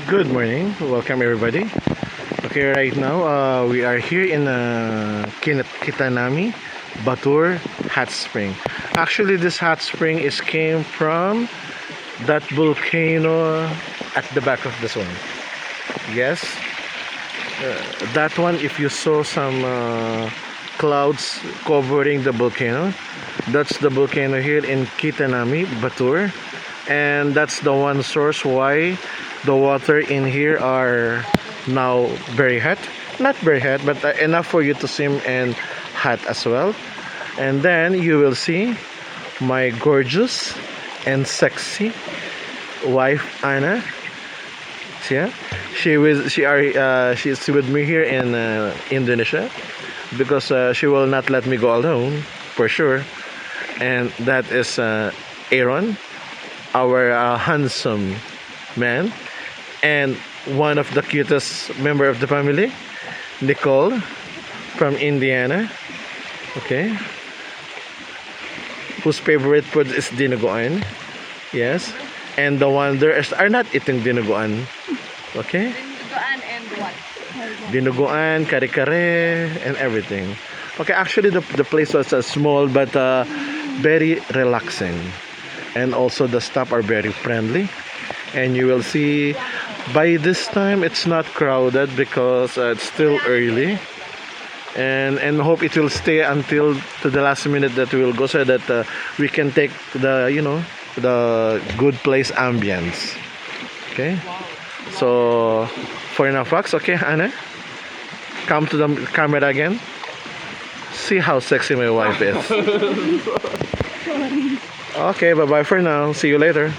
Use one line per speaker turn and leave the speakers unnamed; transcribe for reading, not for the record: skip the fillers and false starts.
Good morning, welcome everybody. Okay, right now we are here in Kitanami Batur hot spring. Actually, this hot spring is came from that volcano at the back of this one. Yes, that one. If you saw some clouds covering the volcano, that's the volcano here in Kitanami Batur, and that's the one source why the water in here are now very hot, not very hot, but enough for you to swim and hot as well. And then you will see my gorgeous and sexy wife Anna. Yeah, she's with me here in Indonesia because she will not let me go alone for sure. And that is Aaron, our handsome man, and one of the cutest member of the family, Nicole from Indiana. Okay, whose favorite food is dinuguan. Yes, and the wonders are not eating dinuguan. Okay,
Dinuguan and what?
dinuguan, kare-kare, and everything. Okay, actually the place was small but very relaxing, and also the staff are very friendly. And you will see by this time it's not crowded because it's still early, and hope it will stay until to the last minute that we will go so that we can take the the good place ambience. Okay, so for now folks, okay Anna, come to the camera again, see how sexy my wife is. Okay, bye bye for now, see you later.